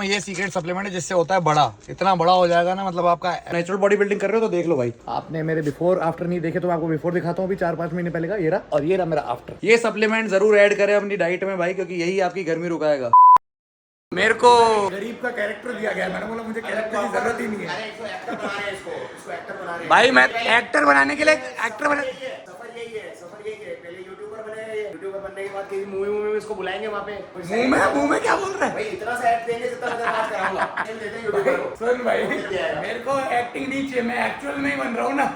में ये secret supplement है जिससे होता है बड़ा, इतना बड़ा हो जाएगा ना, मतलब आपका नेचुरल बॉडी बिल्डिंग कर रहे हो तो देख लो भाई। आपने मेरे बिफोर आफ्टर नहीं देखे तो मैं आपको बिफोर दिखाता हूँ, अभी 4-5 महीने पहले का ये रहा, और ये रहा मेरा आफ्टर। ये सप्लीमेंट जरूर ऐड करें अपनी डाइट में भाई, क्योंकि यही आपकी गर्मी रुकाएगा। मेरे को गरीब का कैरेक्टर दिया गया, मैंने बोला मुझे कैरेक्टर की जरूरत ही नहीं है भाई। मैं एक्टर बनाने के लिए एक्टर बना, सफर यही है पहले यूट्यूबर बने, यूट्यूबर बनने के बाद कहीं मूवी में इसको बुलाएंगे वहाँ पे। मुंह में क्या बोल रहा है भाई? इतना सा एक्ट देंगे जितना मैं बात कराऊंगा। देते हैं यूट्यूबर को। सुन भाई, मेरे को एक्टिंग नहीं चाहिए, मैं एक्चुअल में ही बन रहा हूँ ना।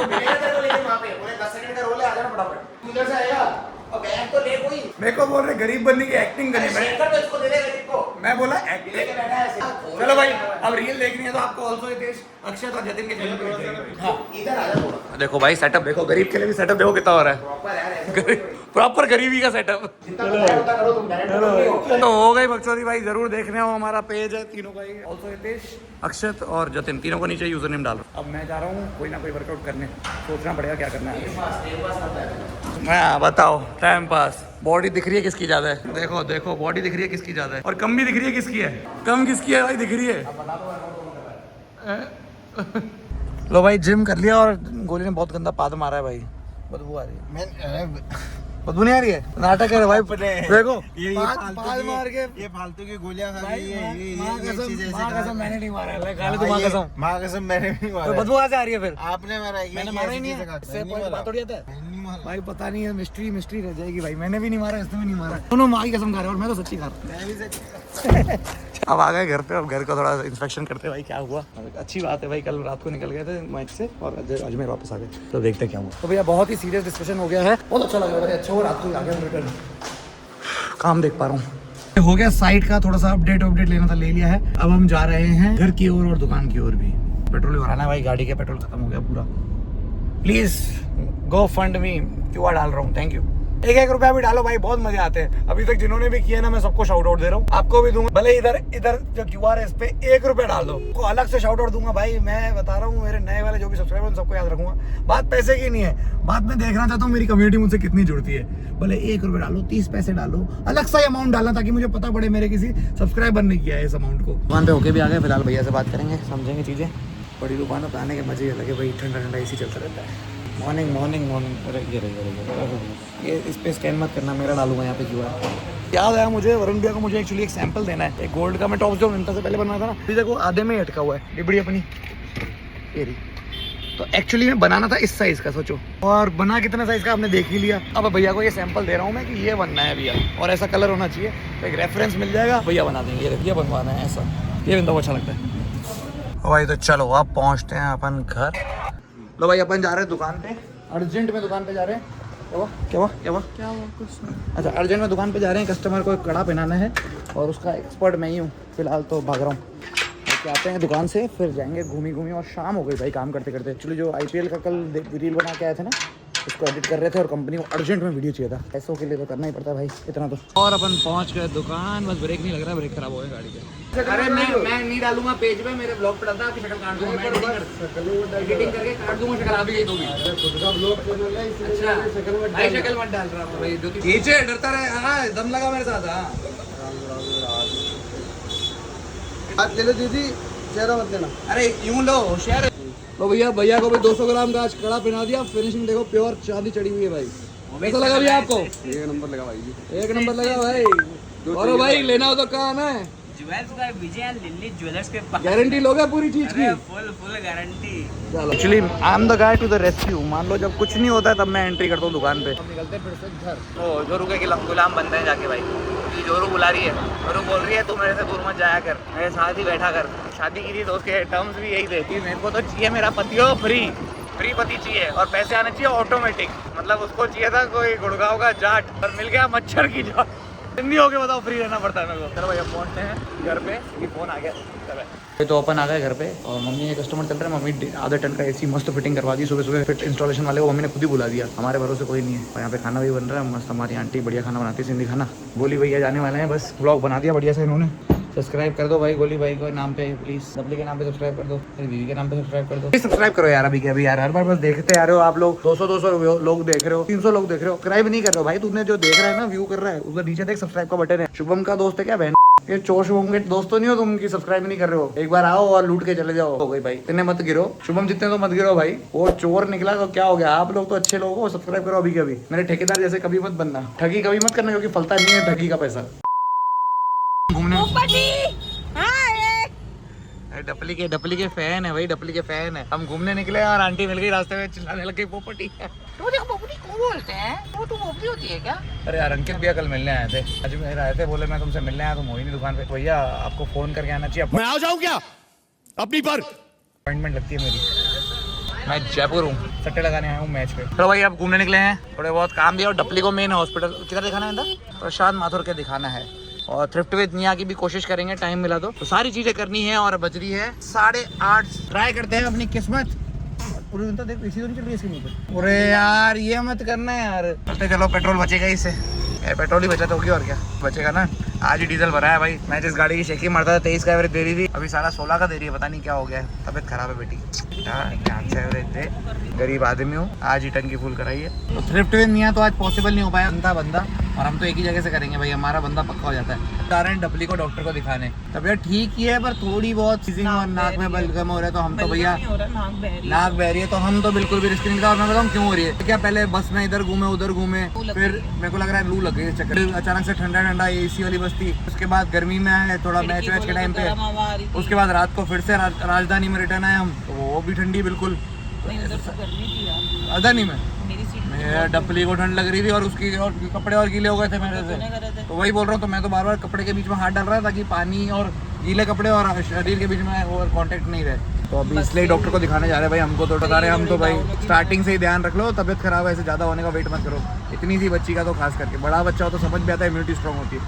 मिलेगा तेरे को, लेकिन वहाँ पे पूरे 10 सेकंड का रोल है, आ जाना फटाफट। उधर से आएगा और बैग तो ले कोई। मेरे को बोल रहे गरीब बनने की एक्टिंग करनी, तो इसको दे दे गरीब को। मैं बोला एक्टिंग। चलो भाई, अब रील देखनी है तो आपको ऑल्सो हितेश, अक्षत और जतिन के चैनल पे इधर आ जा थोड़ा। देखो भाई सेटअप देखो, गरीब के लिए भी सेटअप देखो कितना हो रहा है, प्रॉपर यार, प्रॉपर गरीबी का सेटअप। जितना होता करो तुम, डायरेक्ट तो हो गई बकचोदी भाई, जरूर देखने हो, हमारा पेज है तीनों का ही, ऑल्सो हितेश, अक्षत और जतिन, तीनों को नीचे यूजर नेम डालो। अब मैं जा रहा हूँ कोई ना कोई वर्कआउट करने, सोचना पड़ेगा क्या करना है। मैं बताओ, टाइम पास। बॉडी दिख रही है किसकी ज्यादा है, देखो देखो बॉडी दिख रही है किसकी ज्यादा है, और कम भी दिख रही है किसकी है, कम किसकी है भाई, दिख रही है। लो भाई जिम कर लिया और गोली ने बहुत गंदा पाद मारा है भाई, बदबू आ रही है। बदबू नहीं आ रही है, नाटक है भाई। देखो पाद मार के ये फालतू की गोलियां खा रही है, माँ कसम मैंने नहीं मारा है, खा ले तू माँ कसम। माँ कसम मैंने नहीं तो मारा। बदबू कहाँ से आ रही है फिर? आपने मारा, मैंने मारा ही नहीं है, इससे कोई बात थोड़ी आता है भाई, पता नहीं है, मिस्ट्री रह जाएगी भाई। मैंने भी नहीं मारा, इसने भी नहीं मारा, दोनों माँ की कसम खा रहे हैं, और मैं तो सच्ची खा रहा हूँ। अब आ गए घर पे, अब घर का थोड़ा इंस्पेक्शन करते भाई क्या हुआ। अच्छी बात है भाई, कल रात को निकल गए थे मैच से और अजमेर वापस आ गए, तो देखते क्या हुआ। तो भैया बहुत ही सीरियस डिस्कशन हो गया है, बहुत अच्छा लग रहा है, अच्छा हो रात को आ गया रिटर्न, काम देख पा रहा हूँ। हो गया साइट का थोड़ा सा अपडेट लेना था, ले लिया है। अब हम जा रहे हैं घर की ओर और दुकान की ओर भी। पेट्रोल भराना है भाई, गाड़ी का पेट्रोल खत्म हो गया पूरा। Please go fund me, QR डाल रहा हूँ, थैंक यू। 1-1 रुपया भी डालो भाई, बहुत मजे आते हैं। अभी तक जिन्होंने भी किया ना, मैं सबको शाउट आउट दे रहा हूँ, आपको भी दूंगा। भले इधर जो क्यूआर है इस पे 1 रुपया डाल दो, को अलग से शाउट आउट दूंगा भाई। मैं बता रहा हूँ, मेरे नए वाले जो भी सब्सक्राइबर सबको याद रखूंगा। बात पैसे की नहीं है, बात मैं देखना चाहता हूँ मेरी कम्युनिटी मुझसे कितनी जुड़ती है। भले 1 रुपया डालो, 30 पैसे डालो, अलग सा अमाउंट डालना, ताकि मुझे पता पड़े मेरे किसी सब्सक्राइबर ने किया है इस अमाउंट को। दुकान पे होके भी आ गए, फिलहाल भैया से बात करेंगे, समझेंगे चीजें। बड़ी दुकान पे आने के मजे अलग है भाई, ठंडा ठंडा एसी चलता रहता है। मॉर्निंग अरे ये इस पे स्कैन मत करना, मेरा डालूंगा यहाँ पे क्यूआर। याद आया मुझे, वरुण भैया को मुझे एक्चुअली एक सैंपल देना है, एक गोल्ड का मैं टॉप जो मिनटा से पहले बनवाया था ना, अभी देखो आधे में ही अटका हुआ है डिबड़ी अपनी ये रही। तो एक्चुअली में बनाना था इस साइज का, सोचो, और बना कितना साइज का आपने देख ही लिया। अब भैया को ये सैंपल दे रहा हूँ मैं कि ये बनना है भैया, और ऐसा कलर होना चाहिए, तो एक रेफरेंस मिल जाएगा, भैया बना देंगे, ये बनवाना है ऐसा, ये बिंदु अच्छा लगता है भाई। तो चलो अब पहुँचते हैं अपन घर। लो भाई अपन जा रहे हैं दुकान पे, अर्जेंट में दुकान पे जा रहे हैं। क्या हुआ कुछ नहीं। अच्छा, अर्जेंट में दुकान पे जा रहे हैं, कस्टमर को एक कड़ा पहनाना है, और उसका एक्सपर्ट मैं ही हूँ फिलहाल, तो भाग रहा हूँ। तो आते हैं दुकान से, फिर जाएंगे घूमी, और शाम हो गई भाई काम करते करते। एक्चुअली जो IPL का कल रील बना के आए थे ना, उसको एडिट कर रहे थे, और कंपनी को अर्जेंट में वीडियो चाहिए था, पैसों के लिए तो करना ही पड़ता है भाई इतना तो। और अपन पहुंच गए दुकान, बस ब्रेक नहीं लग रहा, ब्रेक खराब हो गया गाड़ी के। अरे मैं नहीं डालूंगा पेज पे, मेरे ब्लॉग पे डालता, आपकी शक्ल काट दूंगा, मैं एडिटिंग करके काट दूंगा शक्ल, आप ही दो भी। अच्छा भाई शक्ल मत डाल रहा भाई, जो नीचे डरता रहे। हाँ दम लगा मेरे साथ। हाँ हाथ ले लो दीदी, चेहरा मत लेना। अरे यूं लो, होशियार लो भैया को भी 200 ग्राम का आज कड़ा पहना दिया। फिनिशिंग देखो, प्योर चांदी चढ़ी हुई है भाई। कैसा लगा भैया आपको? 1 नंबर लगा भाई, 1 नंबर लगा भाई। और भाई लेना हो तो कहाँ आना है? ज्वेल्स का विजय लिल्ली ज्वेलर्स के पास। गारंटी लोगे पूरी चीज की? Full guarantee. Actually I am the guy to the rescue. मान लो जब कुछ नहीं होता है तब मैं एंट्री करता हूँ दुकान पे। हम निकलते हैं फिर से घर। तो जोरू के गुलाम बनते हैं जाके भाई। जोरू बुला रही है, जोरू बोल रही है तू मेरे से दूर मत जाया कर, मेरे साथ ही बैठा कर। शादी की थी तो उसके टर्म्स भी यही थे कि मेरे को तो चाहिए मेरा पति हो फ्री पति चाहिए, और पैसे आने चाहिए ऑटोमेटिक। मतलब उसको चाहिए था कोई गुड़गांव का जाट, और मिल गया मच्छर की जाट। हिंदी होके बताओ, फ्री रहना पड़ता है मेरे को। चलो भैया पहुंचते हैं घर पे, ये फोन आ गया। तो अपन आ गए घर पे, और मम्मी के कस्टमर चल रहे हैं। मम्मी आधे टन का एसी मस्त फिटिंग करवा दी सुबह। फिर इंस्टॉलेशन वाले को मम्मी ने खुद ही बुला दिया, हमारे भरोसे कोई नहीं है। और यहाँ पे खाना भी बन रहा है मस्त, हमारी आंटी बढ़िया खाना बनाती है, सिंधी खाना। गोली भैया जाने वाले हैं, बस ब्लॉग बना दिया बढ़िया से इन्होंने। सब्सक्राइब कर दो भाई गोली भाई को नाम पे, प्लीज डब्ली के नाम पे सब्सक्राइब कर दो, मेरी बीवी के नाम पे सब्सक्राइब कर दो। सब्सक्राइब करो यार अभी के अभी यार, हर बार बस देखते आ रहे हो आप लोग। 200 लोग देख रहे हो, 300 लोग देख रहे हो, सब्सक्राइब नहीं कर रहे हो भाई। तूने जो देख रहा है ना, व्यू कर रहा है, उधर नीचे देख सब्सक्राइब का बटन है। शुभम का दोस्त है क्या बहन? ये चोर शुभम के दोस्त तो नहीं हो तुम, की सब्सक्राइब नहीं कर रहे हो? एक बार आओ और लूट के चले जाओ। हो गई भाई, इतने मत गिरो शुभम, जितने तो मत गिरो भाई। वो चोर निकला तो क्या हो गया? आप लोग तो अच्छे लोग हो, सब्सक्राइब करो अभी के अभी। मेरे ठेकेदार जैसे कभी मत बनना, ठगी कभी मत करना, क्योंकि फलता नहीं है ठगी का पैसा। घूमने डपली के फैन है भाई, डपली के फैन है। हम घूमने निकले और आंटी मिल गई रास्ते में, चिल्लाने लग गई पोपटी। तो देखो पोपटी को बोलते हैं, वो तो पोपटी होती है क्या? अरे यार अंकित भैया कल मिलने आए थे, अजमेर आए थे, बोले मैं तुमसे मिलने आया, तुम हो ही नहीं दुकान पे। भैया आपको फोन करके आना चाहिए। मैं आ जाऊँ क्या अपनी पर? अपॉइंटमेंट लगती है मेरी। मैं जयपुर हूँ, सट्टे लगाने आया हूँ मैच पे। चलो भाई अब घूमने निकले हैं, थोड़े बहुत काम भी है। और डपली को मेन हॉस्पिटल किधर दिखाना है? प्रशांत माथुर के दिखाना है। और थ्रिफ्ट विद निया की भी कोशिश करेंगे, टाइम मिला तो सारी चीजें करनी है। और बज रही है 8:30, ट्राई करते हैं अपनी किस्मत। पूरी दिन तो देख इसी तो नहीं चल रही है इसके मुंह पे। अरे यार ये मत करना यार। चलो पेट्रोल बचेगा इससे, पेट्रोल ही बचा तो होगी और क्या बचेगा ना। आज ही डीजल भरा है भाई। मैं जिस गाड़ी की शेकी मारता था 23 का एवरेज दे रही थी, अभी सारा 16 का दे रही है। पता नहीं क्या हो गया है, तबियत खराब है बेटी। एवरेज दे, गरीब आदमी हूँ, आज ही टंकी फुल कराई है। तो थ्रिफ्ट विद निया तो आज पॉसिबल नहीं हो पाया, बंदा और हम तो एक ही जगह से करेंगे भाई, हमारा बंदा पक्का हो जाता है। कारण डपली को डॉक्टर को दिखाने, तबियत ठीक ही है पर थोड़ी बहुत सीजिंग और नाक में बलगम हो रहा है। तो हम तो भैया नाक बह रही है, तो हम तो बिल्कुल भी रिस्क नहीं लेते। और मैं बताऊँ क्यों हो रही है क्या? पहले बस में इधर घूमे उधर घूमे, फिर मेरे को लग रहा है लू लग गई इस चक्कर। अचानक से ठंडा ठंडा एसी वाली बस थी, उसके बाद गर्मी में आए थोड़ा मैच वैच के टाइम पे, उसके बाद रात को फिर से राजधानी में रिटर्न आए हम, तो वो भी ठंडी बिल्कुल। राजधानी में मेरा डपली को ठंड लग रही थी और उसकी और कपड़े और गीले हो गए थे मेरे से। तो वही बोल रहा हूँ, तो मैं तो बार बार कपड़े के बीच में हाथ डाल रहा था ताकि पानी और गीले कपड़े और शरीर के बीच में और कांटेक्ट नहीं रहे। तो अभी इसलिए डॉक्टर को दिखाने जा रहे हैं भाई। हमको तो बता रहे हैं, हम तो भाई स्टार्टिंग से ही ध्यान रख लो, तबियत खराब है ऐसे ज़्यादा होने का वेट मत करो। इतनी सी बच्ची का तो खास करके, बड़ा बच्चा हो तो समझ में आता है, इम्यूनिटी स्ट्रॉन्ग होती है।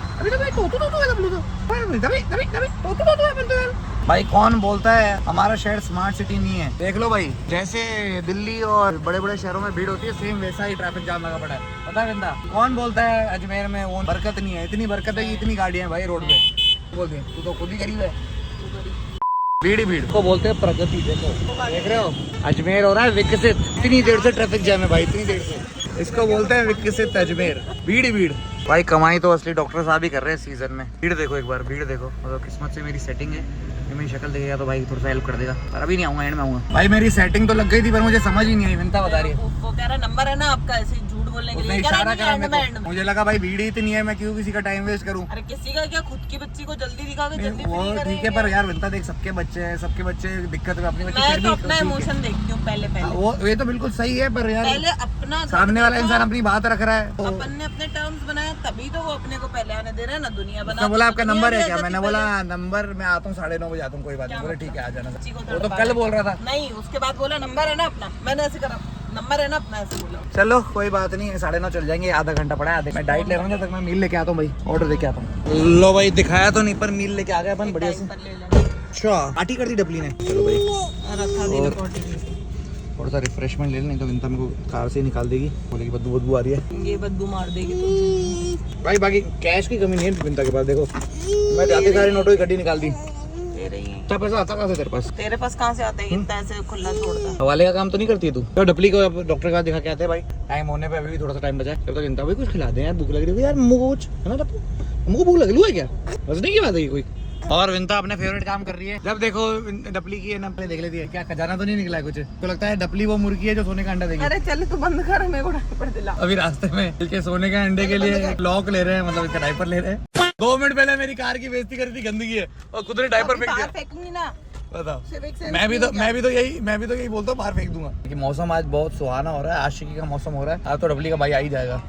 भाई कौन बोलता है हमारा शहर स्मार्ट सिटी नहीं है? देख लो भाई, जैसे दिल्ली और बड़े बड़े शहरों में भीड़ होती है, सेम वैसा ही ट्रैफिक जाम लगा पड़ा है। पता है बिंदा, कौन बोलता है अजमेर में वो बरकत नहीं है? इतनी बरकत है कि इतनी गाड़ियां हैं भाई रोड पे। बोल दे तू तो खुद ही गरीब है। भीड़ ही भीड़ को बोलते हैं प्रगति। देखो देख रहे हो, अजमेर हो रहा है विकसित। इतनी देर से ट्रैफिक जैम है भाई, इतनी देर से। इसको बोलते हैं विकसित अजमेर। भीड़ ही भीड़ भाई। कमाई तो असली डॉक्टर साहब ही कर रहे हैं सीजन में। भीड़ देखो एक बार, भीड़ देखो। मतलब किस्मत से मेरी सेटिंग है, मेरी शक्ल देखेगा तो भाई थोड़ा सा हेल्प कर देगा। पर अभी नहीं आऊंगा, एंड में आऊंगा भाई। मेरी सेटिंग तो लग गई थी पर मुझे समझ ही नहीं आई। विंता बता रही है वो कह रहा नंबर है ना आपका, ऐसे झूठ बोलने के लिए इशारा करा मेरे को। मुझे लगा भाई भीड़ इतनी है, मैं क्यों किसी का टाइम वेस्ट करूं। अरे किसी का क्या, खुद की बच्ची को जल्दी दिखा के जल्दी वो फ्री ठीक है, पर यार विंता देख सबके बच्चे हैं, सबके बच्चे दिक्कत में अपनी बच्ची मैं तो अपना इमोशन देखती हूँ पहले पहले। वो ये तो बिल्कुल सही है, पर यार पहले अपना सामने वाला इंसान अपनी बात रख रहा है। अपन ने अपने टर्म्स बनाए तभी तो वो अपने को पहले आने दे रहे हैं ना। दुनिया बना उसने बोला आपका नंबर है क्या? मैंने बोला नंबर मैं आता हूँ 9:30 बजे आता हूँ, कोई बात नहीं। बोले ठीक है आ जाना। वो तो कल बोल रहा था। नहीं, उसके बाद बोला नंबर है ना अपना, मैंने ऐसे करा नंबर है ना अपना, ऐसे बोला। चलो कोई बात नहीं, 9:30 चल जाएंगे, आधा घंटा पड़ा है। मैं डाइट ले रहा हूँ, जब तक मैं मील लेके आता हूँ भाई, ऑर्डर देके आता हूँ। लो भाई दिखाया तो नहीं पर मील लेके आ गए अपन बढ़िया से। अच्छा पार्टी कर दी डपली ने। चलो भाई थोड़ा सा रिफ्रेशमेंट ले नहीं तो विंता मेरे को कार से निकाल देगी, बोलेगी बदबू आ रही है। ये बदबू मार देगी तो भाई बाकी कैश की कमी नहीं है विंता के पास। देखो मैं जाते सारे नोटों की गड्डी निकाल दी। इतना पैसा आता कहाँ से तेरे पास? तेरे पास कहाँ से आता है इतना ऐसे खुला छोड़ता? हवाले का काम तो नहीं करती है तू? तो डपली को डॉक्टर का दिखा के आते हैं भाई। टाइम होने पे अभी भी थोड़ा सा टाइम बचा है, जब तक चिंता भाई कुछ खिला दे यार, भूख लग रही है यार। मुझको कुछ है ना डपू, मुझको भूख लग रही है क्या? बसने की बात है कोई। और विंता अपने फेवरेट काम कर रही है। जब देखो डपली की है ना, देख लेती है क्या खजाना तो नहीं निकला है कुछ। तो लगता है डपली वो मुर्गी है जो सोने का अंडा देगी। अरे चल तू बंद कर, मेरे को डायपर दिला। अभी रास्ते में इसके सोने के अंडे के लिए लॉक ले रहे हैं, मतलब इसका डायपर ले रहे हैं। 2 मिनट पहले मेरी कार की बेइज्जती करी थी, गंदगी है, और खुद ने डायपर फेंक दिया। फेंकूंगी ना, बताओ। मैं भी तो यही बोलता हूँ, बाहर फेंक दूंगा। कि मौसम आज बहुत सुहाना हो रहा है, आशिकी का मौसम हो रहा है। आज तो डबली का भाई आ ही जाएगा।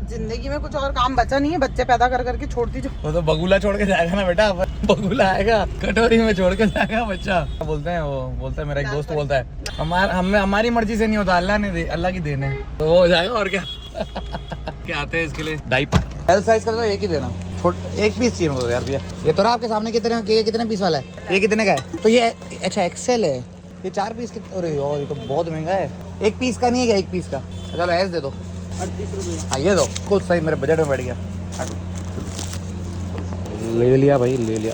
जिंदगी में कुछ और काम बचा नहीं है, बच्चे पैदा कर करके छोड़ती जो। वो तो बगुला छोड़ के जाएगा ना बेटा, बगुला आएगा कटोरी में छोड़ के जाएगा बच्चा। बोलते हैं वो, बोलता है मेरा एक दोस्त बोलता है हमारी मर्जी से नहीं होता, अल्लाह की देन है, तो वो हो जाएगा। और क्या क्या आते हैं इसके लिए डाइपर। एल साइज का तो एक ही देना, एक पीस चाहिए मुझे यार भैया। ये तो आपके सामने कितने पीस वाला है? ये कितने का है? तो ये अच्छा एक्सेल है, ये 4 पीस के। अरे यार ये तो बहुत महंगा है। 1 पीस का नहीं है क्या? 1 पीस का चलो ऐसे दे दो, 38 रुपये। हाँ ये दो, कुछ सही मेरे बजट में बैठ गया। ले लिया भाई, ले लिया।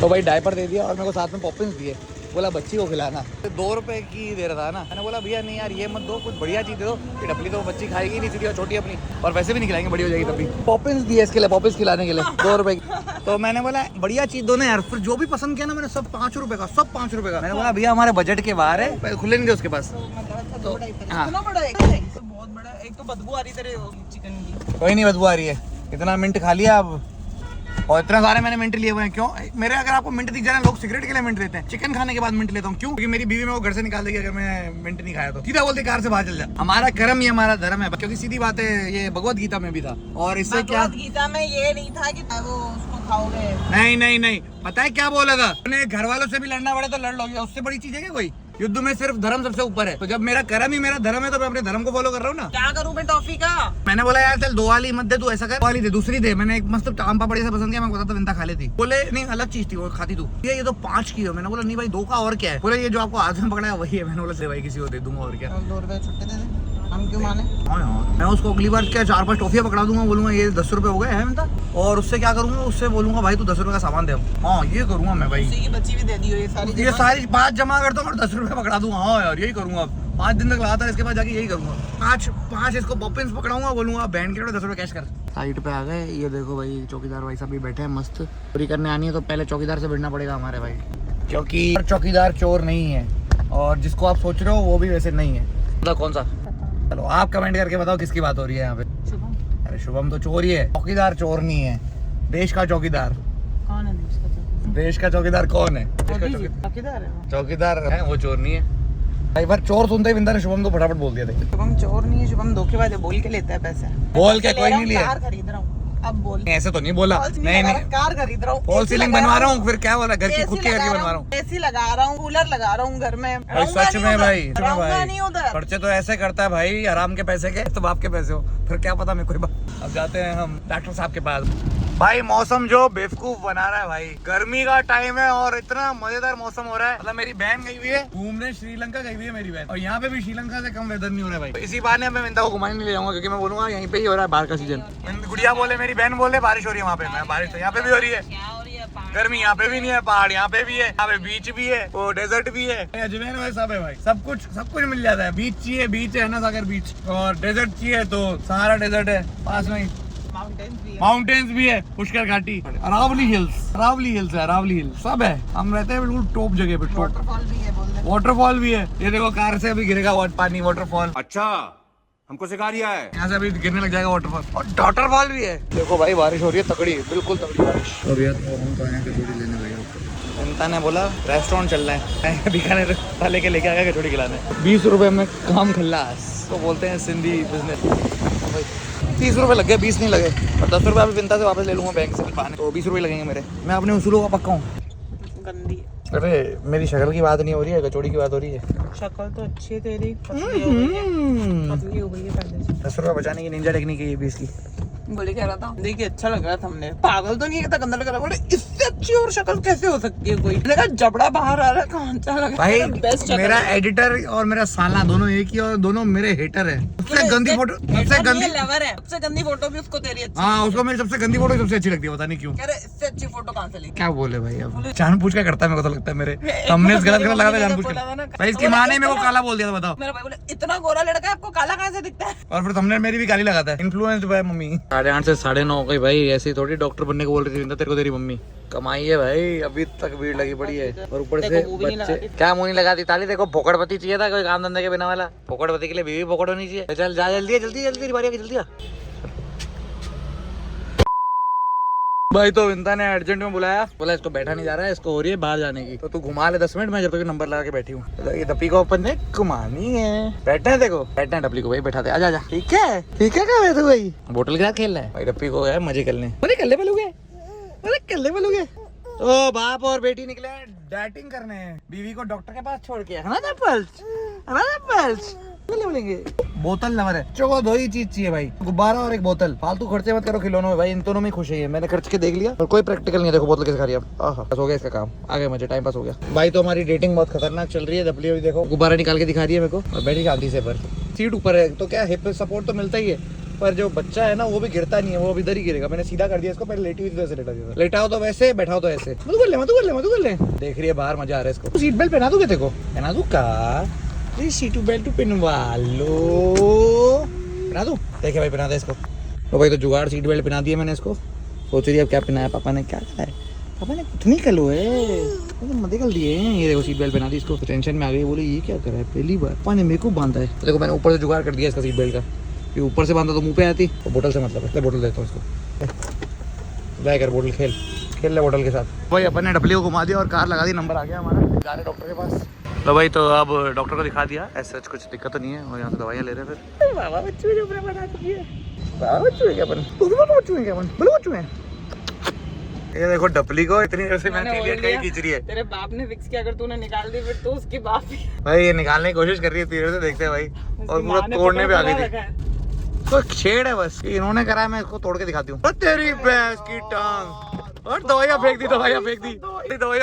तो भाई डायपर दे दिया और मेरे को साथ में पॉपिंस दिए। बोला बच्ची को खिलाना, 2 रुपए की दे रहा था ना। मैंने बोला भैया नहीं यार ये मत दो, कुछ बढ़िया चीज दे दो। ये डपली तो बच्ची खाएगी नहीं, सीधी और छोटी अपनी, और वैसे भी नहीं खिलाएंगे, बड़ी हो जाएगी तभी। पॉपिंस दिए इसके लिए, पॉपिंस खिलाने के लिए 2 रुपए की। तो मैंने बोला बढ़िया चीज दो ना यार, फिर जो भी पसंद किया ना मैंने सब 5 रुपए का, सब 5 रुपए का। मैंने बोला भैया हमारे बजट के बाहर है, खुले नहीं थे उसके पास। तो हाँ। इतना बड़ा है, बहुत बड़ा। एक तो बदबू आ रही तेरे चिकन की। कोई नहीं बदबू आ रही है, इतना मिंट खा लिया अब, और इतना सारे मैंने मिंट लिए हुए हैं। क्यों मेरे, अगर आपको मिंट दिख जाए, लोग सिगरेट के लिए मिंट लेते हैं, चिकन खाने के बाद मिंट लेता हूँ। क्यों? क्योंकि मेरी बीवी मेरे को घर से निकाल देगी अगर मैं मिंट नहीं खाया तो। सीधा बोलते कार से बाहर चल जा। हमारा कर्म ही हमारा धर्म है, क्योंकि सीधी बात है, ये भगवत गीता में भी था। और इससे क्या, भगवद गीता में ये नहीं था कि वो उसको खाओगे। नहीं नहीं नहीं, पता है क्या बोला था? घर वालों से भी लड़ना पड़े तो लड़ लोगे, उससे बड़ी चीज है क्या कोई? युद्ध में सिर्फ धर्म सबसे ऊपर है। तो जब मेरा कर्म ही मेरा धर्म है तो मैं अपने धर्म को फॉलो कर रहा हूँ ना। क्या करूं मैं टॉफी का? मैंने मैंने बोला यार चल 2 वाली मत दे तू, ऐसा कर, वाली दे, दूसरी दे। मैंने एक मस्त आम पापड़ी से पसंद किया, मैं बताता विंता खा लेती। बोले नहीं अलग चीज थी वो खाती तू। ये तो 5 की हो। मैंने बोला नहीं भाई 2 का और क्या है? बोले ये जो आपको हाथ में पकड़ा है वही है। मैंने बोला भाई किसी को दे दूंगा और क्या। 2 रुपए छुट्टे दे दे, हम क्यों माने? हाँ यार, मैं उसको अगली बार क्या 4-5 टॉफियां पकड़ा दूंगा, बोलूंगा ये 10 रुपए हो गए है विंता। और उससे क्या करूंगा, उससे बोलूंगा भाई तू 10 रुपए का सामान दे। हाँ ये करूंगा मैं भाई, उसी की बच्ची भी दे दियो ये सारी 5 जमा करता हूँ और 10 रुपए पकड़ा दूंगा। हाँ यार यही करूंगा अब, 5 दिन तक लगातार इसके बाद जाके यही करूंगा। 5 इसको पॉपिंस पकड़ाऊंगा, बोलूंगा बैंड के 10 रुपए कैश कर। साइड पे आ गए, ये देखो भाई चौकीदार भाई साहब भी बैठे हैं मस्त। चोरी करने आनी है तो पहले चौकीदार से भिड़ना पड़ेगा हमारे भाई, क्योंकि चौकीदार चोर नहीं है, और जिसको आप सोच रहे हो वो भी वैसे नहीं है। बताओ कौन सा? चलो आप कमेंट करके बताओ किसकी बात हो रही है यहाँ पे। अरे शुभम तो चोर ही है, चौकीदार चोर नहीं है। देश का चौकीदार कौन है? देश का चौकीदार कौन है? चौकीदार है। चौकीदार है वो, चोर नहीं है भाई। बार चोर सुनते ही विंदा ने शुभम को फटाफट बोल दिया था। शुभम चोर नहीं है, शुभम धोखेबाज है, बोल के लेता है पैसे। बोल के कोई नहीं लिया, कार खरीद रहा हूँ अब बोल। ऐसे तो नहीं बोला। नहीं नहीं, कार खरीद रहा हूँ, फॉल सीलिंग बनवा रहा हूँ। फिर क्या बोला? घर की खुद की घर की बनवा रहा हूँ, एसी लगा रहा हूँ, कूलर लगा रहा हूँ घर में। भाई सच में भाई, सच में रहूंगा भाई नहीं उधर। खर्चे तो ऐसे करता है भाई, आराम के पैसे के तो बाप के पैसे हो, फिर क्या पता मैं कोई बात। अब जाते हैं हम डॉक्टर साहब के पास। भाई मौसम जो बेवकूफ बना रहा है भाई, गर्मी का टाइम है और इतना मजेदार मौसम हो रहा है। मतलब मेरी बहन गई हुई है घूमने, श्रीलंका गई हुई है मेरी बहन, और यहाँ पे भी श्रीलंका से कम वेदर नहीं हो रहा है भाई। तो इसी बहाने मैं विंता को घुमाने नहीं ले जाऊंगा, क्योंकि मैं बोलूंगा यहीं पे ही हो रहा है बाहर का सीजन। गुड़िया बोले, मेरी बहन बोले बारिश हो रही है वहाँ पे, मैं बारिश तो यहाँ पे भी हो रही है, गर्मी यहाँ पे भी नहीं है, पहाड़ यहाँ पे भी है, यहाँ पे बीच भी है, वो डेजर्ट भी है। अजमेर में सब है भाई, सब कुछ मिल जाता है। बीच चाहिए, बीच है ना सागर बीच, और डेजर्ट चाहिए तो सहारा डेजर्ट है पास में। माउंटेन्स भी है, पुष्कर घाटी, अरावली हिल्स है, अरावली हिल्स सब है। हम रहते हैं बिल्कुल टॉप जगह पे। वाटरफॉल भी है, बोल दे। वाटरफॉल भी है, ये देखो कार से अभी गिरेगा पानी, वाटरफॉल। अच्छा हमको सिखा रिया है। यहाँ से अभी गिरने लग जाएगा वाटरफॉल, और वाटरफॉल भी है। देखो भाई बारिश हो रही है तगड़ी, बिल्कुल तगड़ी बारिश। और भैया तो हम तो आए कचौड़ी लेने भैया, जनता ने बोला रेस्टोरेंट चल रहा है, बीकानेर वाले के लेके आ गया कचौड़ी खिलाने। 20 रुपए में काम खल्लास तो बोलते हैं सिंधी बिजनेस। 30 रुपए लग गए, 20 नहीं लगे, और 10 रुपए अभी विंता से वापस ले लूंगा बैंक से पाने, तो 20 रुपए लगेंगे मेरे। मैं अपने उसूलों का पक्का हूँ। गंदी अरे मेरी शक्ल की बात नहीं हो रही है, कचौड़ी की बात हो रही है। शक्ल तो अच्छी है तेरी, पतली हो गई है, पतली हो गई है पहले से। 10 रुपए बचाने की निंजा टेक्निक है ये 20 की। बोले कह रहा था देखिए अच्छा लग रहा था, हमने पागल तो नहीं है, गंदा लग रहा। बोले इससे अच्छी और शक्ल कैसे हो सकती है कोई? मैंने कहा जबड़ा बाहर आ रहा है, कहाँ अच्छा लग रहा है। भाई मेरा एडिटर और मेरा साला दोनों एक ही, और दोनों मेरे हेटर है। सबसे गंदी फोटो, सबसे गंदी लवर है, सबसे गंदी फोटो भी उसको तेरी अच्छी। हाँ उसको मेरी सबसे गंदी फोटो सबसे अच्छी लगती है, पता नहीं क्यों। कह रहे इससे अच्छी फोटो कहाँ से ली? क्या बोले भाई, अब जानबूझ के करता है, मेरे को तो लगता है मेरे हमने गलत लगा था जानबूझ के। भाई इसकी माँ ने मेरे को काला बोल दिया था, बताओ। मेरा भाई बोले इतना गोरा लड़का है, आपको काला कहाँ से दिखता है? और फिर तुमने मेरी भी काली लगाता है, इन्फ्लुएंस्ड बाय मम्मी। 8:30 से 9:30 हो गई भाई, ऐसे ही थोड़ी डॉक्टर बनने को बोल रही थी तेरे को तेरी मम्मी। कमाई है भाई, अभी तक भीड़ लगी पड़ी है, और ऊपर से बच्चे। क्या मुंह नहीं लगाती ताली? देखो फोकड़पति चाहिए था कोई काम धंधे के बिना वाला, फोकड़पति के लिए बीवी फोकड़ होनी चाहिए। चल जा जल्दी तेरी बारी है, जल्दी आ भाई। तो विंता ने अर्जेंट में बुलाया, बोला इसको बैठा नहीं जा रहा है, इसको हो रही है बाहर जाने की, तो तू घुमा ले 10 मिनट में, जब तक नंबर लगा के बैठी हूँ। तो ये डप्पी को अपन ने घुमानी है, बैठना है देखो, बैठना है डप्पी को भाई, बैठा दे, आजा ठीक है क्या है तू भाई? बोतल के साथ खेल रहा है भाई, डप्पी को है मजे करने। अरे कल्ले बोलोगे तो बाप और बेटी निकले डेटिंग करने, बीवी को डॉक्टर के पास छोड़ के, है ना पल्स बोलेंगे। बोतल लवर है, चलो 2 ही चीज चाहिए भाई, गुब्बारा और एक बोतल। फालतू खर्चे मत करो खिलौनों में भाई, इन दोनों में खुश है। मैंने खर्च के देख लिया, और कोई प्रैक्टिकल नहीं है। देखो बोतल कैसे खा रही है, बस हो गया इसका काम, आगे मुझे टाइम पास हो गया भाई। तो हमारी डेटिंग बहुत खतरनाक चल रही है। डब्ल्यू भी देखो गुब्बारा निकाल के दिखा रही है मेरे को, और बैठी शांति से, पर सीट ऊपर है तो क्या हिप सपोर्ट तो मिलता ही है, पर जो बच्चा है ना वो भी गिरता नहीं है, वो इधर ही गिरेगा। मैंने सीधा कर दिया इसको, पहले लेटी हुई थी वैसे लेटा दिया, लेटाओ तो वैसे, बैठाओ तो ऐसे। मत कर ले। देख रही है बाहर, मजा आ रहा है इसको। सीट बेल्ट पहना दूंगे, देखो पहना दूं का, सीट बेल्ट पहनवा लो, पहना दूं? देखे भाई पहना दे इसको। तो भाई तो जुगाड़ सीट बेल्ट पहना दिया मैंने इसको, सोच रही है अब क्या पहनाया पापा ने, क्या खाया पापा ने, कुछ नहीं कलो है तो मजे कर दिए हैं। ये देखो सीट बेल्ट पहना दी इसको, टेंशन में आ गई, बोले ये क्या कर रहा है पहली बार, पापा ने मेरे को बांधा है। देखो मैंने ऊपर से जुगाड़ कर दिया इसका सीट बेल्ट का, ये ऊपर से बांधा तो मुंह पे आती, तो बोतल से मतलब है, बोतल देता हूँ इसको, जाए कर बोतल खेल ले बोतल के साथ। भाई अपन ने डब्ल्यू को घुमा दिया और कार लगा दी, नंबर आ गया हमारा, जा रहे डॉक्टर के पास। तो भाई तो अब डॉक्टर को दिखा दिया, ऐसा कुछ दिक्कत तो नहीं है, और यहाँ से दवाइयाँ ले रहे हैं फिर। बाबा बच्चू जो अपने बना चुकी है, बाबा बच्चू है क्या अपन, बच्चू है क्या अपन, बोलो बच्चू है। ये देखो डपली को इतनी देर से मैंने खींच रही है। तेरे बाप ने फिक्स किया, अगर तूने निकाल दी फिर तो उसकी बाप ही। भाई ये निकालने की कोशिश कर रही है तीर से, देखते हैं भाई, और पूरा तोड़ने पे आ गई थी। तो छेड़ है बस, इन्होंने करा, मैं इसको तोड़ के दिखाती हूँ। तेरी भैंस की टांग, और दवाइयाँ फेंक दी, दवाइयाँ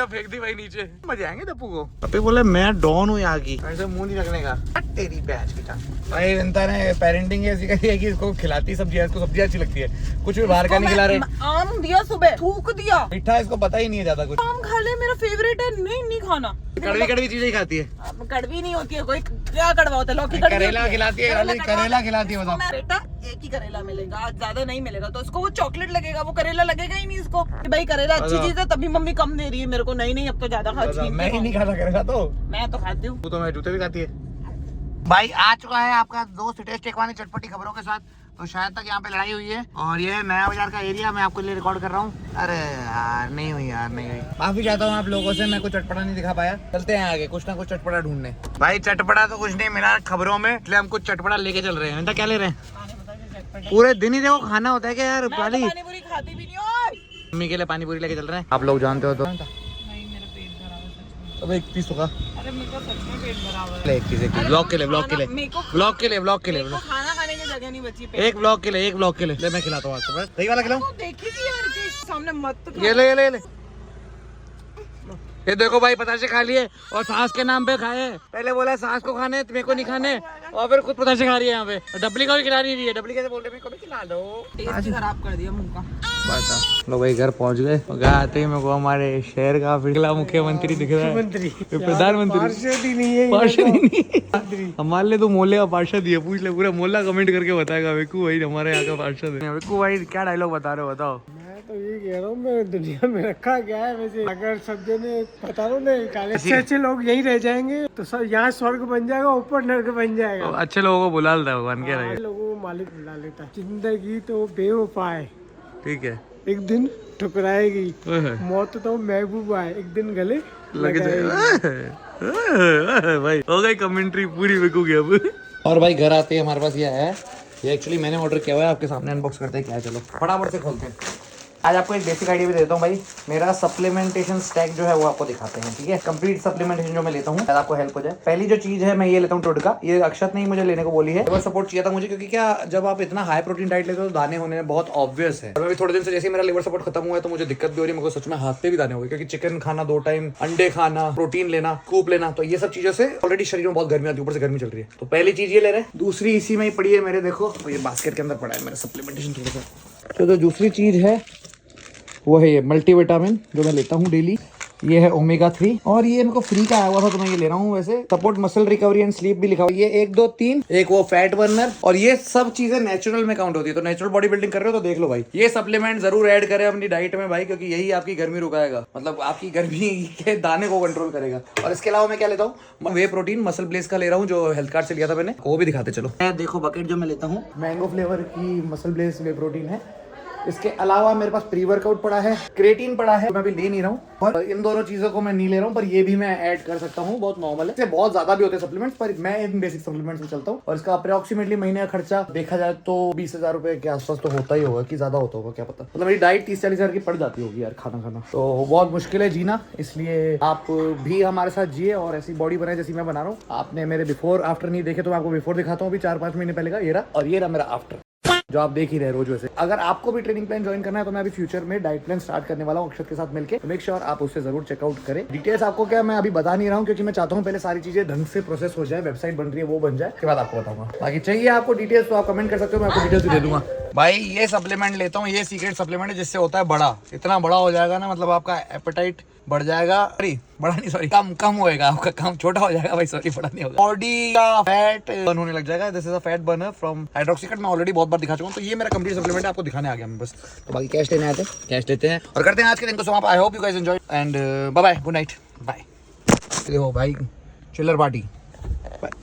फेंक दी भाई नीचे। मजे आएंगे दप्पू को। पप्पी बोले मैं डॉन हूँ यहाँ की, ऐसे मुंह नहीं रखने का। तेरी भैंस की टांग। भाई विंता ने पेरेंटिंग ऐसी करी है कि इसको खिलाती सब्जियाँ, इसको सब्जियाँ अच्छी लगती है, कुछ भी बाहर का नहीं खिला रहे। आम दिया सुबह, थूक दिया, मीठा इसको पता ही नहीं है ज्यादा कुछ। आम खा ले, मेरा फेवरेट है। नहीं खाना, कड़वी चीजें ही खाती है। कड़वी नहीं होती है कोई, क्या कड़वा होता है, लौकी करेला खिलाती है, करेला खिलाती है। बताओ बेटा एक ही करेला मिलेगा, आज ज्यादा नहीं मिलेगा, तो इसको वो चॉकलेट लगेगा, वो करेला लगेगा ही नहीं इसको। भाई करेला अच्छी चीज है, तभी मम्मी कम दे रही है मेरे को। नहीं अब तो ज्यादा खा, मैं ही नहीं खाता करेला, तो मैं तो खाती हूँ। तू तो मैं जूते भी खाती है। भाई आ चुका है आपका दोस्त टेस्ट टेकवानी चटपटी खबरों के साथ। तो शायद तक यहाँ पे लड़ाई हुई है, और ये नया बाजार का एरिया मैं आपके लिए रिकॉर्ड कर रहा हूँ। अरे यार नहीं हुई माफी चाहता हूँ आप लोगों से, मैं कुछ चटपटा नहीं दिखा पाया। चलते हैं आगे, कुछ ना कुछ चटपटा ढूंढने। भाई चटपटा तो कुछ नहीं मिला खबरों में, इसलिए हम कुछ चटपटा लेके चल रहे हैं। क्या ले रहे हैं? पूरे दिन ही देखो खाना होता है क्या यार? पानी पूरी खाती भी नहीं हो। मम्मी के लिए पानी पूरी लेके चल रहे हैं, आप लोग जानते हो। तो नहीं मेरा पेट भरा हुआ सच में। अब एक पीस होगा। अरे मेरे को सच में पेट भरा हुआ है। ले एक पीस ब्लॉग के लिए खाना के लिए खाना खाने की जगह नहीं बची। एक ब्लॉग के लिए ले मैं खिलाता हूँ आपको। दही वाला खिलाऊं? देखी थी यार के सामने मत। ये ले ये देखो भाई पताशे खा लिए, और सास के नाम पे खाए। पहले बोला सास को खाने, मेरे को नहीं खाने, और फिर खुद पताशे खा रही है यहाँ पे। डबली को भी खिला नहीं रही है। डबली कैसे बोल रहे मेरे को भी खिला दो। टेस्ट खराब कर दिया मुंह का। बता लो भाई घर पहुँच गए। आते ही मेरे को हमारे शहर का पिछला मुख्यमंत्री दिख रहा है, प्रधानमंत्री। पार्षद ही नहीं हमारे लिए तो मोहल्ले का पार्षद ही है। पूछ ले, पूरा मोहल्ला कमेंट करके बताएगा वेकू भाई हमारे यहाँ का पार्षद है। वेकू भाई क्या डायलॉग बता रहे हो, बताओ। तो ये कह रहा हूँ मैं, दुनिया में रखा गया है वैसे। अगर सब जने बता रहा हूँ अच्छे लोग यही रह जाएंगे तो सब यहाँ स्वर्ग बन जाएगा, ऊपर नर्क बन जाएगा। तो अच्छे लोगों को बुला लेता भगवान के रहे, लोगों को मालिक बुला लेता। जिंदगी तो बेवफा है, ठीक है, एक दिन ठुकराएगी। मौत तो महबूबा है, एक दिन गले लग जाएगा। भाई हो गई कमेंट्री पूरी वेकू की अब। और भाई घर आते ही हमारे पास ये है, ये एक्चुअली मैंने ऑर्डर किया हुआ है, आपके सामने अनबॉक्स करते हैं क्या है। चलो फटाफट से खोलते हैं। आज आपको एक बेसिक आइडिया भी देता हूँ भाई। मेरा सप्लीमेंटेशन स्टैक जो है वो आपको दिखाते हैं, ठीक है। कंप्लीट सप्लीमेंटेशन जो मैं लेता हूँ, शायद आपको हेल्प हो जाए। पहली जो चीज है मैं ये लेता हूँ टोटका। ये अक्षत ने मुझे लेने को बोली है, लिवर सपोर्ट चाहिए था मुझे, क्योंकि क्या जब आप इतना हाई प्रोटीन डाइट लेते हो तो दाने होने में बहुत ऑब्वियस है। और मैं भी थोड़े दिन से जैसे मेरा लिवर सपोर्ट खत्म हुआ है तो मुझे दिक्कत भी हो रही है, मेरे को सच में हाथ पे भी दाने हो गए, क्योंकि चिकन खाना 2 टाइम, अंडे खाना, प्रोटीन लेना, स्कूप लेना, तो ये सब चीजों से ऑलरेडी शरीर में बहुत गर्मी आती है, ऊपर से गर्मी चल रही है। तो पहली चीज ये ले रहे हैं। दूसरी इसी में ही पड़ी है मेरे, देखो ये बास्केट के अंदर पड़ा है मेरा सप्लीमेंटेशन थोड़ा सा। तो दूसरी चीज है वो है ये मल्टीविटामिन जो मैं लेता हूँ डेली। ये है ओमेगा 3, और ये मेरे को फ्री का आया हुआ था तो मैं ये ले रहा हूँ। वैसे support muscle recovery and sleep भी लिखा हुआ है। ये 1 2 3, एक वो फैट बर्नर, और ये सब चीजें नेचुरल में काउंट होती है। तो नेचुरल बॉडी बिल्डिंग कर रहे हो तो देख लो भाई, ये सप्लीमेंट जरूर ऐड करें अपनी डाइट में भाई, क्योंकि यही आपकी गर्मी रुकाएगा, मतलब आपकी गर्मी के दाने को कंट्रोल करेगा। और इसके अलावा मैं क्या लेता हूँ, वे प्रोटीन मसल ब्लेस का ले रहा हूँ, जो हेल्थ कार्ड से लिया था मैंने, वो भी दिखाते चलो। देखो बकेट जो मैं लेता हूँ, मैंगो फ्लेवर की मसल ब्लेस वे प्रोटीन है। इसके अलावा मेरे पास प्री वर्कआउट पड़ा है, क्रेटीन पड़ा है, मैं अभी ले नहीं रहा हूँ, और इन दोनों चीजों को मैं नहीं ले रहा हूँ, पर ये भी मैं ऐड कर सकता हूँ, बहुत नॉर्मल है। बहुत ज्यादा भी होते हैं सप्लीमेंट्स, पर मैं इन बेसिक सप्लीमेंट्स में चलता हूँ। और इसका अप्रोक्सीमेटली महीने का खर्चा देखा जाए तो 20,000 रुपए के आसपास तो होता ही होगा, कि ज्यादा होता होगा क्या पता। मतलब मेरी डाइट 30-40 हजार की पड़ जाती होगी यार, खाना तो बहुत मुश्किल है जीना। इसलिए आप भी हमारे साथ जिए और ऐसी बॉडी बनाए जैसी मैं बना रहा हूँ। आपने मेरे बिफोर आफ्टर नहीं देखे तो मैं आपको बिफोर दिखाता हूँ, अभी 4-5 महीने पहले का ये रहा, और ये रहा मेरा आफ्टर जो आप देख ही रहे रोज। वैसे अगर आपको भी ट्रेनिंग प्लान ज्वाइन करना है तो मैं अभी फ्यूचर में डाइट प्लान स्टार्ट करने वाला हूँ अक्षत के साथ मिलकर। मेक श्योर आप उससे जरूर चेकआउट करें। डिटेल्स आपको क्या मैं अभी बता नहीं रहा हूँ, क्योंकि मैं चाहता हूँ पहले सारी चीजें ढंग से प्रोसेस हो जाए, वेबसाइट बन रही है वो बन जाए, उसके बाद आपको बताऊंगा। बाकी चाहिए आपको डिटेल्स तो आप कमेंट कर सकते हो, मैं आपको डिटेल्स दे दूंगा। भाई ये सप्लीमेंट लेता हूँ, ये सीक्रेट सप्लीमेंट है जिससे होता है बड़ा, इतना बड़ा हो जाएगा ना, मतलब आपका एपेटाइट बढ़ जाएगा, सॉरी बड़ा नहीं, सॉरी कम होएगा आपका, काम छोटा हो जाएगा भाई, सॉरी बड़ा नहीं होगा, बॉडी का फैट बर्न होने लग जाएगा। This is a fat burner from हाइड्रोक्सीकट, मैं ऑलरेडी बहुत बार दिखा चुका हूँ, तो ये मेरा कंप्लीट सप्लीमेंट है, आपको दिखाने आ गया मैं बस। तो बाकी कैश लेने आए थे, कैश लेते हैं और करते हैं आज के दिन को समाप्त। I hope you guys enjoy and bye bye, good night, bye. देखो भाई चिल्लर पार्टी।